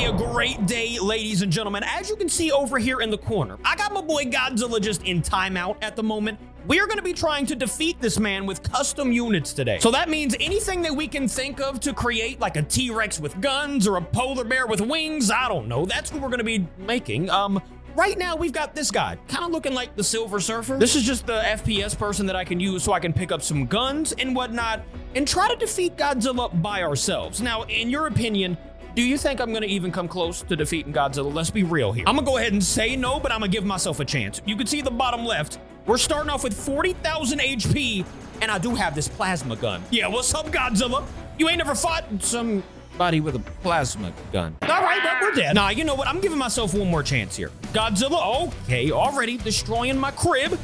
be a great day, ladies and gentlemen. As you can see over here in the corner, I got my boy Godzilla just in timeout at the moment. We're going to be trying to defeat this man with custom units today. So that means anything that we can think of to create, like a T-Rex with guns or a polar bear with wings, I don't know. That's what we're going to be making. Right now, we've got this guy, kind of looking like the Silver Surfer. This is just the FPS person that I can use so I can pick up some guns and whatnot and try to defeat Godzilla by ourselves. Now, in your opinion, do you think I'm gonna even come close to defeating Godzilla? Let's be real here. I'm gonna go ahead and say no, but I'm gonna give myself a chance. You can see the bottom left. We're starting off with 40,000 HP, and I do have this plasma gun. Yeah, what's up, Godzilla? You ain't never fought somebody with a plasma gun. All right, but we're dead. Nah, you know what? I'm giving myself one more chance here. Godzilla, okay, already destroying my crib.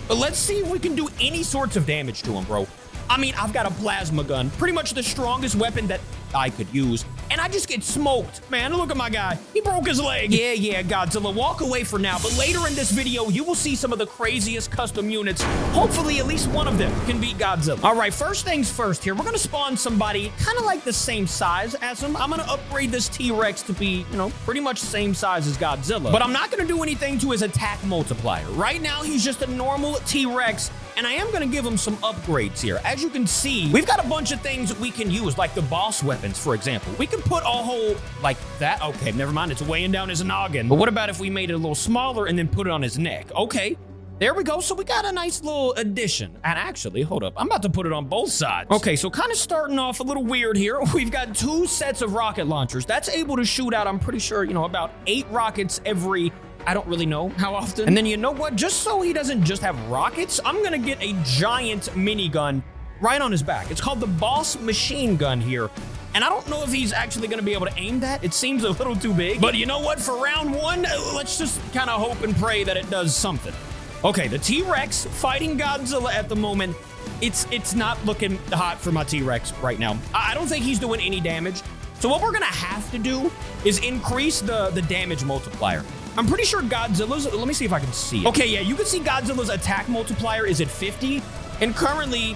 But let's see if we can do any sorts of damage to him, bro. I mean, I've got a plasma gun, pretty much the strongest weapon that I could use. And I just get smoked. Man, look at my guy. He broke his leg. Yeah, Godzilla, walk away for now. But later in this video, you will see some of the craziest custom units. Hopefully, at least one of them can beat Godzilla. All right, first things first here. We're going to spawn somebody kind of like the same size as him. I'm going to upgrade this T-Rex to be, pretty much the same size as Godzilla. But I'm not going to do anything to his attack multiplier. Right now, he's just a normal T-Rex. And I am going to give him some upgrades here. As you can see, we've got a bunch of things that we can use, like the boss weapons, for example. We can put a hole like that. Okay, never mind. It's weighing down his noggin. But what about if we made it a little smaller and then put it on his neck? Okay, there we go. So we got a nice little addition. And actually, hold up. I'm about to put it on both sides. Okay, so kind of starting off a little weird here. We've got 2 sets of rocket launchers. That's able to shoot out, I'm pretty sure, about 8 rockets every... I don't really know how often. And then you know what? Just so he doesn't just have rockets, I'm gonna get a giant minigun right on his back. It's called the Boss Machine Gun here. And I don't know if he's actually gonna be able to aim that. It seems a little too big. But you know what? For round 1, let's just kind of hope and pray that it does something. Okay, the T-Rex fighting Godzilla at the moment. It's not looking hot for my T-Rex right now. I don't think he's doing any damage. So what we're gonna have to do is increase the damage multiplier. I'm pretty sure Godzilla's, let me see if I can see it. Okay, yeah, you can see Godzilla's attack multiplier is at 50. And currently,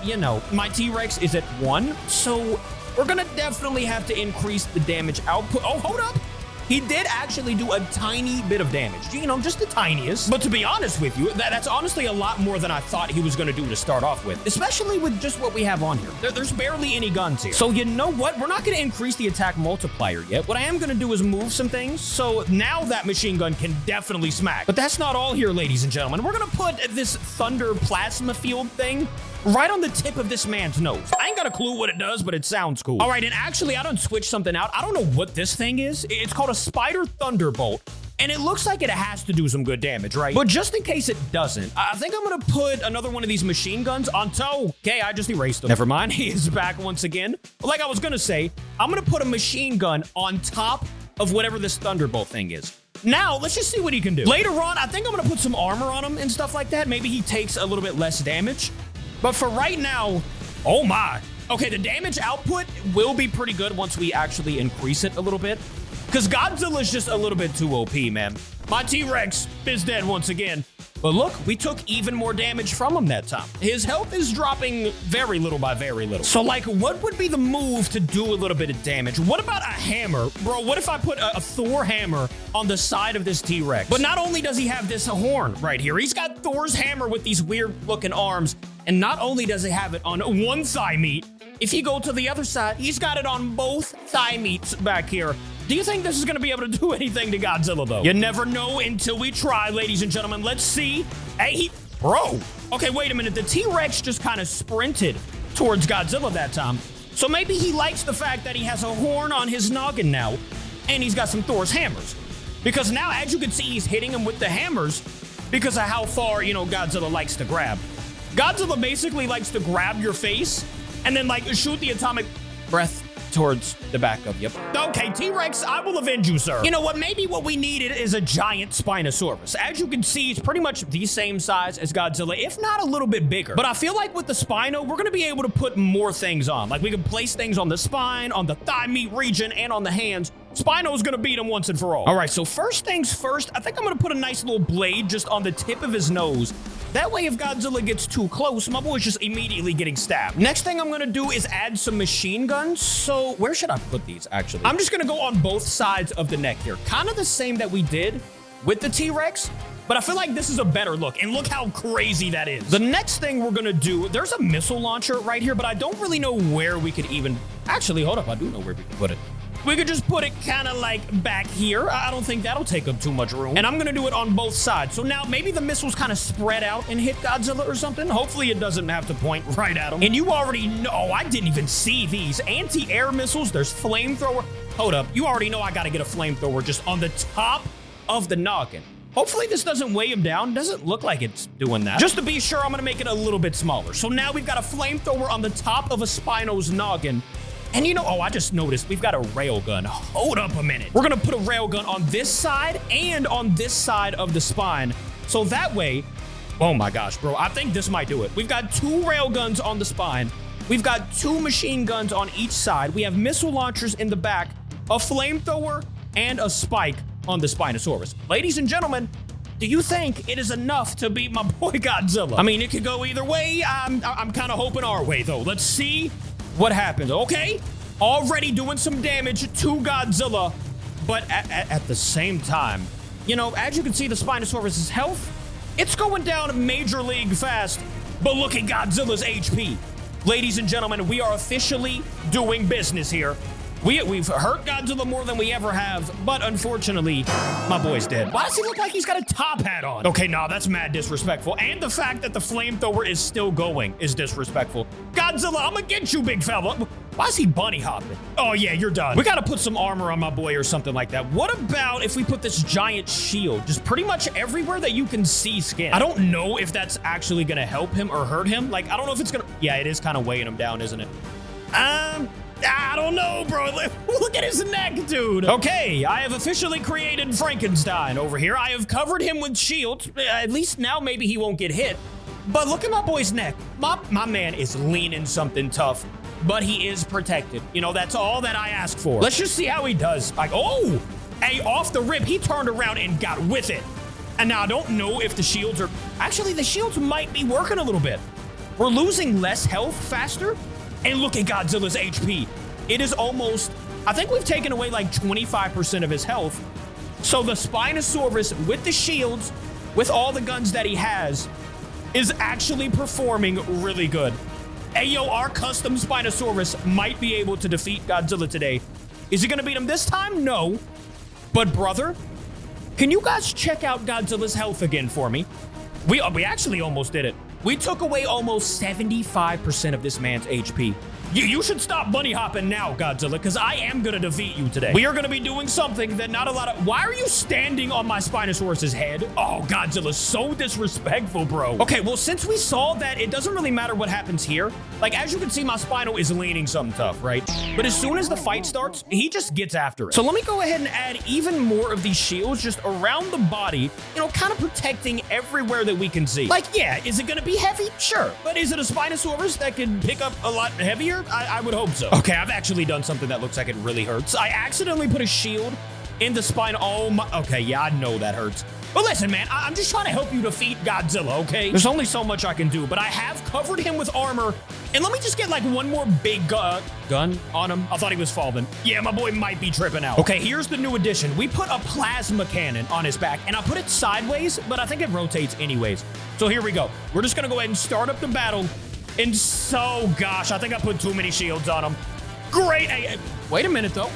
my T-Rex is at 1. So we're gonna definitely have to increase the damage output. Oh, hold up. He did actually do a tiny bit of damage, just the tiniest. But to be honest with you, that's honestly a lot more than I thought he was going to do to start off with, especially with just what we have on here. There's barely any guns here. So you know what? We're not going to increase the attack multiplier yet. What I am going to do is move some things. So now that machine gun can definitely smack. But that's not all here, ladies and gentlemen. We're going to put this thunder plasma field thing right on the tip of this man's nose. I ain't got a clue what it does, but it sounds cool. All right, and actually, I done switched something out. I don't know what this thing is. It's called a Spider Thunderbolt, and it looks like it has to do some good damage, right? But just in case it doesn't, I think I'm gonna put another one of these machine guns on top. Okay, I just erased them. Never mind, he is back once again. Like I was gonna say, I'm gonna put a machine gun on top of whatever this Thunderbolt thing is. Now, let's just see what he can do. Later on, I think I'm gonna put some armor on him and stuff like that. Maybe he takes a little bit less damage. But for right now, oh my. Okay, the damage output will be pretty good once we actually increase it a little bit. Because Godzilla's just a little bit too OP, man. My T-Rex is dead once again. But look, we took even more damage from him that time. His health is dropping very little by very little. So, what would be the move to do a little bit of damage? What about a hammer? Bro, what if I put a Thor hammer on the side of this T-Rex? But not only does he have this horn right here, he's got Thor's hammer with these weird-looking arms. And not only does he have it on one thigh meat, if you go to the other side, he's got it on both thigh meats back here. Do you think this is going to be able to do anything to Godzilla, though? You never know until we try, ladies and gentlemen. Let's see. Hey, bro. Okay, wait a minute. The T-Rex just kind of sprinted towards Godzilla that time. So maybe he likes the fact that he has a horn on his noggin now, and he's got some Thor's hammers. Because now, as you can see, he's hitting him with the hammers because of how far, Godzilla likes to grab. Godzilla basically likes to grab your face and then, shoot the atomic breath towards the back of you. Okay, T-Rex, I will avenge you, sir. You know what? Maybe what we needed is a giant Spinosaurus. As you can see, it's pretty much the same size as Godzilla, if not a little bit bigger. But I feel like with the Spino, we're going to be able to put more things on. We can place things on the spine, on the thigh meat region, and on the hands. Spino's going to beat him once and for all. All right, so first things first, I think I'm going to put a nice little blade just on the tip of his nose. That way, if Godzilla gets too close, my boy's just immediately getting stabbed. Next thing I'm gonna do is add some machine guns. So where should I put these, actually? I'm just gonna go on both sides of the neck here. Kind of the same that we did with the T-Rex, but I feel like this is a better look. And look how crazy that is. The next thing we're gonna do, there's a missile launcher right here, but I don't really know where we could even... Actually, hold up, I do know where we could put it. We could just put it kind of like back here. I don't think that'll take up too much room. And I'm gonna do it on both sides. So now maybe the missiles kind of spread out and hit Godzilla or something. Hopefully it doesn't have to point right at him. And you already know, I didn't even see these. Anti-air missiles, there's flamethrower. Hold up, you already know I gotta get a flamethrower just on the top of the noggin. Hopefully this doesn't weigh him down. Doesn't look like it's doing that. Just to be sure, I'm gonna make it a little bit smaller. So now we've got a flamethrower on the top of a Spino's noggin. And you know, oh, I just noticed we've got a railgun. Hold up a minute. We're gonna put a railgun on this side and on this side of the spine. So that way, oh my gosh, bro, I think this might do it. We've got 2 railguns on the spine. We've got 2 machine guns on each side. We have missile launchers in the back, a flamethrower, and a spike on the Spinosaurus. Ladies and gentlemen, do you think it is enough to beat my boy Godzilla? I mean, it could go either way. I'm kind of hoping our way, though. Let's see what happens. Okay, already doing some damage to Godzilla, but at the same time, you know, as you can see, the Spinosaurus' health, it's going down major league fast, but look at Godzilla's HP. Ladies and gentlemen, we are officially doing business here. We've hurt Godzilla more than we ever have, but unfortunately, my boy's dead. Why does he look like he's got a top hat on? Okay, nah, that's mad disrespectful. And the fact that the flamethrower is still going is disrespectful. Godzilla, I'm gonna get you, big fella. Why is he bunny hopping? Oh yeah, you're done. We gotta put some armor on my boy or something like that. What about if we put this giant shield just pretty much everywhere that you can see skin? I don't know if that's actually gonna help him or hurt him. Like, I don't know if it's gonna... Yeah, it is kind of weighing him down, isn't it? I don't know, bro. Look at his neck, dude. Okay, I have officially created Frankenstein over here. I have covered him with shields. At least now maybe he won't get hit. But look at my boy's neck. My man is leaning something tough, but he is protected. You know, that's all that I ask for. Let's just see how he does. Like, oh, hey, off the rip, he turned around and got with it. And now I don't know if the shields are... Actually, the shields might be working a little bit. We're losing less health faster. And look at Godzilla's HP. It is almost, I think we've taken away like 25% of his health. So the Spinosaurus with the shields, with all the guns that he has, is actually performing really good. Hey, yo, our custom Spinosaurus might be able to defeat Godzilla today. Is he gonna beat him this time? No. But brother, can you guys check out Godzilla's health again for me? We actually almost did it. We took away almost 75% of this man's HP. You should stop bunny hopping now, Godzilla, because I am going to defeat you today. We are going to be doing something that not a lot of... Why are you standing on my Spinosaurus's head? Oh, Godzilla's so disrespectful, bro. Okay, well, since we saw that it doesn't really matter what happens here, like, as you can see, my Spino is leaning something tough, right? But as soon as the fight starts, he just gets after it. So let me go ahead and add even more of these shields just around the body, you know, kind of protecting everywhere that we can see. Like, yeah, is it going to be heavy? Sure. But is it a Spinosaurus that can pick up a lot heavier? I would hope so. Okay, I've actually done something that looks like it really hurts. I accidentally put a shield in the spine. Oh my, okay, yeah, I know that hurts. But listen, man, I'm just trying to help you defeat Godzilla, okay? There's only so much I can do, but I have covered him with armor. And let me just get like one more big gun on him. I thought he was falling. Yeah, my boy might be tripping out. Okay, here's the new addition. We put a plasma cannon on his back, and I put it sideways, but I think it rotates anyways. So here we go. We're just gonna go ahead and start up the battle. And so, gosh, I think I put too many shields on him. Great. Hey, wait a minute, though.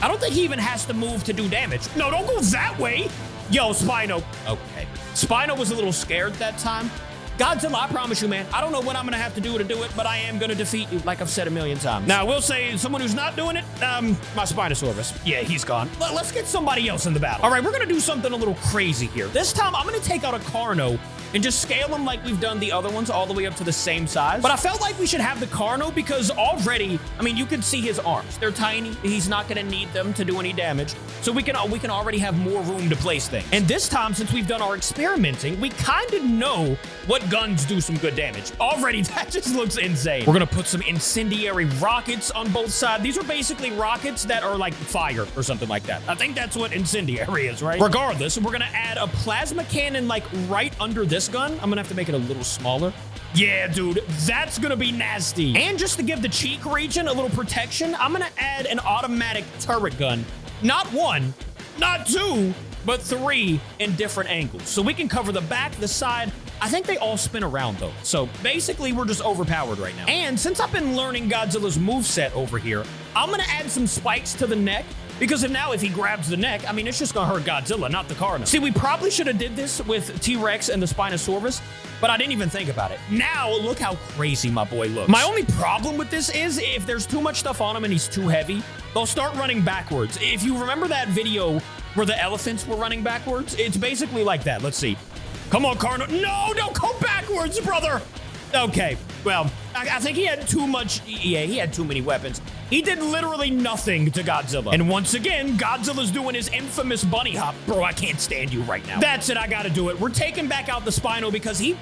I don't think he even has to move to do damage. No, don't go that way. Yo, Spino. Okay. Spino was a little scared that time. Godzilla, I promise you, man, I don't know what I'm going to have to do it, but I am going to defeat you, like I've said a million times. Now, I will say, someone who's not doing it, my Spinosaurus. Yeah, he's gone. Let's get somebody else in the battle. All right, we're going to do something a little crazy here. This time, I'm going to take out a Carno and just scale them like we've done the other ones all the way up to the same size. But I felt like we should have the Carno because already, I mean, you can see his arms. They're tiny. He's not going to need them to do any damage. So we can already have more room to place things. And this time, since we've done our experimenting, we kind of know what guns do some good damage. Already, that just looks insane. We're going to put some incendiary rockets on both sides. These are basically rockets that are like fire or something like that. I think that's what incendiary is, right? Regardless, we're going to add a plasma cannon like right under this this gun, I'm gonna have to make it a little smaller. Yeah, dude, that's gonna be nasty. And just to give the cheek region a little protection, I'm gonna add an automatic turret gun. Not one, not two, but three in different angles. So we can cover the back, the side. I think they all spin around though. So basically we're just overpowered right now. And since I've been learning Godzilla's moveset over here, I'm gonna add some spikes to the neck, because if he grabs the neck, I mean, it's just gonna hurt Godzilla, not the Carno. See, we probably should have did this with T-Rex and the Spinosaurus, but I didn't even think about it. Now, look how crazy my boy looks. My only problem with this is if there's too much stuff on him and he's too heavy, they'll start running backwards. If you remember that video where the elephants were running backwards, it's basically like that. Let's see. Come on, Carno. No, don't go backwards, brother. Okay, well, I think he had too much. Yeah, he had too many weapons. He did literally nothing to Godzilla. And once again, Godzilla's doing his infamous bunny hop. Bro, I can't stand you right now. That's it, I gotta do it. We're taking back out the Spino because he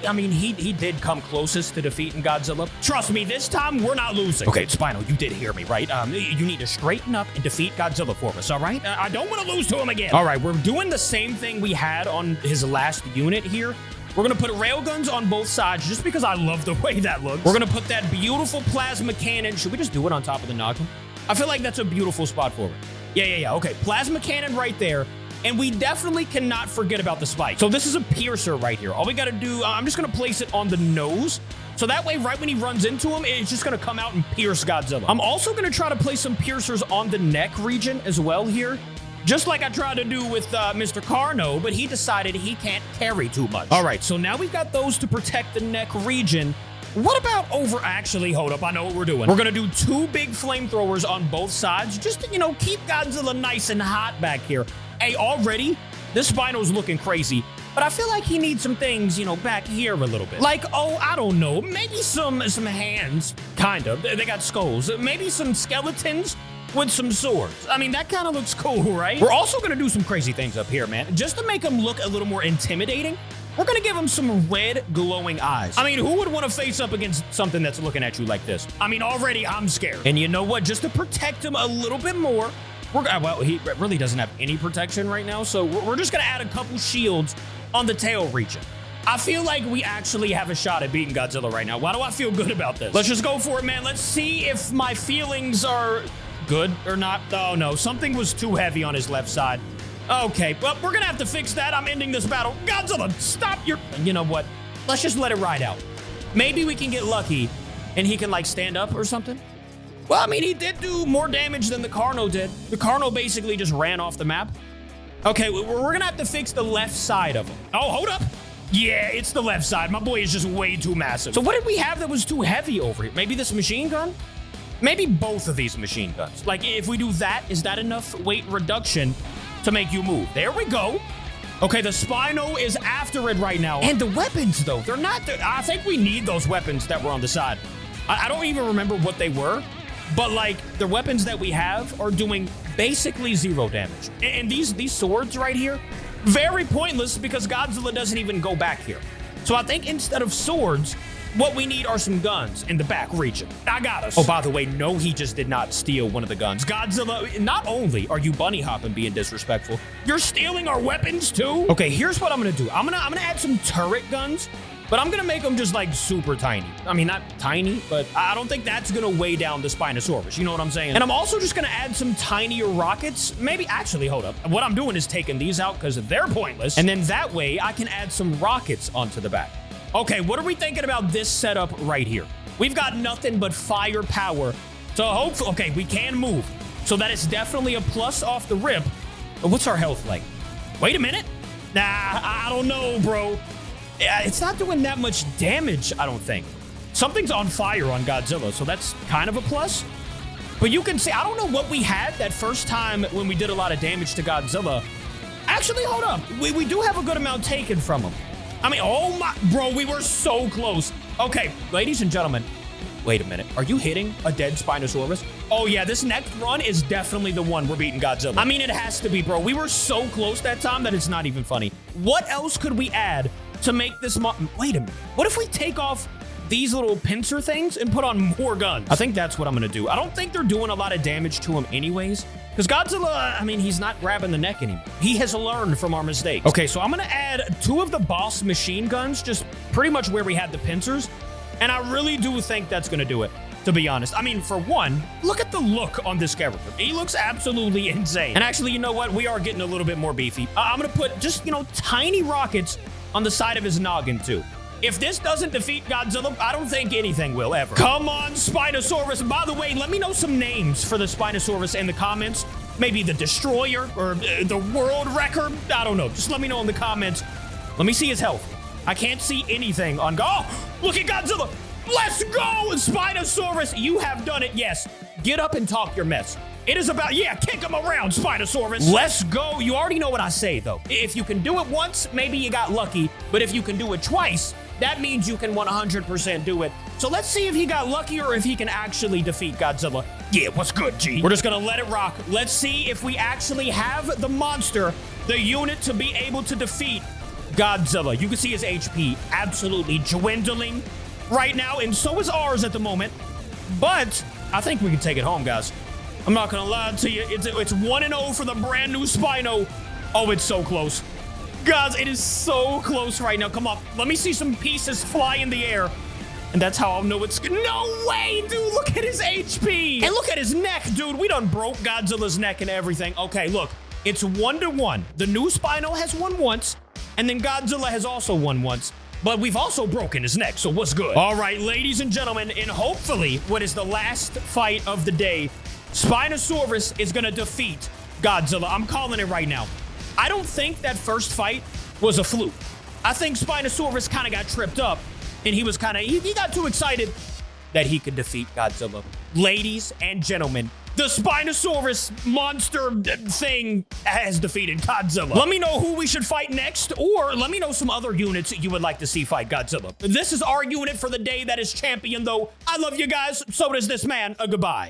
did come closest to defeating Godzilla. Trust me, this time we're not losing. Okay, Spino, you did hear me, right? You need to straighten up and defeat Godzilla for us, all right? I don't want to lose to him again. All right, we're doing the same thing we had on his last unit here. We're gonna put railguns on both sides just because I love the way that looks. We're gonna put that beautiful plasma cannon. Should we just do it on top of the noggin? I feel like that's a beautiful spot for it. Yeah. Okay, plasma cannon right there. And we definitely cannot forget about the spike. So this is a piercer right here. All we gotta do, I'm just gonna place it on the nose. So that way, right when he runs into him, it's just gonna come out and pierce Godzilla. I'm also gonna try to place some piercers on the neck region as well here. Just like I tried to do with Mr. Carno, but he decided he can't carry too much. All right, so now we've got those to protect the neck region. What about actually, hold up, I know what we're doing. We're gonna do 2 big flamethrowers on both sides, just to, keep Godzilla nice and hot back here. Hey, already, this Spino's looking crazy, but I feel like he needs some things, back here a little bit. Like, I don't know, maybe some hands, kind of. They got skulls. Maybe some skeletons with some swords. I mean, that kind of looks cool, right? We're also gonna do some crazy things up here, man. Just to make him look a little more intimidating, we're gonna give him some red glowing eyes. I mean, who would want to face up against something that's looking at you like this? I mean, already I'm scared. And you know what? Just to protect him a little bit more, well, he really doesn't have any protection right now, so we're just gonna add a couple shields on the tail region. I feel like we actually have a shot at beating Godzilla right now. Why do I feel good about this? Let's just go for it, man. Let's see if my feelings are good or not. Oh no, something was too heavy on his left side. Okay, well, we're gonna have to fix that. I'm ending this battle. Godzilla, stop your... You know what? Let's just let it ride out. Maybe we can get lucky and he can stand up or something. Well, I mean, he did do more damage than the Carno did. The Carno basically just ran off the map. Okay, we're gonna have to fix the left side of him. Oh, hold up. Yeah, it's the left side. My boy is just way too massive. So what did we have that was too heavy over here? Maybe this machine gun? Maybe both of these machine guns. If we do that, is that enough weight reduction to make you move? There we go. Okay, the Spino is after it right now. And the weapons, though, they're not... I think we need those weapons that were on the side. I don't even remember what they were, but, the weapons that we have are doing basically 0 damage. And these swords right here, very pointless because Godzilla doesn't even go back here. So I think instead of swords, what we need are some guns in the back region. I got us. Oh, by the way, no, he just did not steal one of the guns. Godzilla, not only are you bunny hopping being disrespectful, you're stealing our weapons too? Okay, here's what I'm gonna do. I'm gonna add some turret guns, but I'm gonna make them just super tiny. I mean, not tiny, but I don't think that's gonna weigh down the Spinosaurus. You know what I'm saying? And I'm also just gonna add some tinier rockets. Maybe, actually, hold up. What I'm doing is taking these out because they're pointless. And then that way I can add some rockets onto the back. Okay, what are we thinking about this setup right here? We've got nothing but firepower. So hopefully, okay, we can move. So that is definitely a plus off the rip. But what's our health like? Wait a minute. Nah, I don't know, bro. It's not doing that much damage, I don't think. Something's on fire on Godzilla, so that's kind of a plus. But you can see, I don't know what we had that first time when we did a lot of damage to Godzilla. Actually, hold up. We do have a good amount taken from him. I mean, oh my, bro, we were so close. Okay, ladies and gentlemen, wait a minute. Are you hitting a dead Spinosaurus? Oh yeah, this next run is definitely the one we're beating Godzilla. I mean, it has to be, bro. We were so close that time that it's not even funny. What else could we add to make this wait a minute. What if we take off these little pincer things and put on more guns? I think that's what I'm gonna do. I don't think they're doing a lot of damage to him anyways. Because Godzilla, I mean, he's not grabbing the neck anymore. He has learned from our mistakes. Okay, so I'm gonna add 2 of the boss machine guns, just pretty much where we had the pincers. And I really do think that's gonna do it, to be honest. I mean, for one, look at the look on this character. He looks absolutely insane. And actually, you know what? We are getting a little bit more beefy. I'm gonna put just, tiny rockets on the side of his noggin, too. If this doesn't defeat Godzilla, I don't think anything will ever. Come on, Spinosaurus. By the way, let me know some names for the Spinosaurus in the comments. Maybe the Destroyer or the World Wrecker. I don't know. Just let me know in the comments. Let me see his health. I can't see anything on Oh, look at Godzilla. Let's go, Spinosaurus. You have done it. Yes. Get up and talk your mess. It is about, kick him around, Spinosaurus. Let's go. You already know what I say, though. If you can do it once, maybe you got lucky. But if you can do it twice, that means you can 100% do it. So let's see if he got lucky or if he can actually defeat Godzilla. Yeah, what's good, G? We're just gonna let it rock. Let's see if we actually have the monster, the unit to be able to defeat Godzilla. You can see his HP absolutely dwindling right now, and so is ours at the moment. But I think we can take it home, guys. I'm not gonna lie to you. It's 1-0 for the brand new Spino. Oh, it's so close. Guys, it is so close right now. Come on, let me see some pieces fly in the air. And that's how I'll know it's good. No way, dude, look at his HP. And look at his neck, dude. We done broke Godzilla's neck and everything. Okay, look, it's 1-1. The new Spino has won once, and then Godzilla has also won once. But we've also broken his neck, so what's good? All right, ladies and gentlemen, and hopefully what is the last fight of the day, Spinosaurus is gonna defeat Godzilla. I'm calling it right now. I don't think that first fight was a fluke. I think Spinosaurus kind of got tripped up, and he got too excited that he could defeat Godzilla. Ladies and gentlemen, the Spinosaurus monster thing has defeated Godzilla. Let me know who we should fight next, or let me know some other units you would like to see fight Godzilla. This is our unit for the day that is champion, though. I love you guys. So does this man. Goodbye.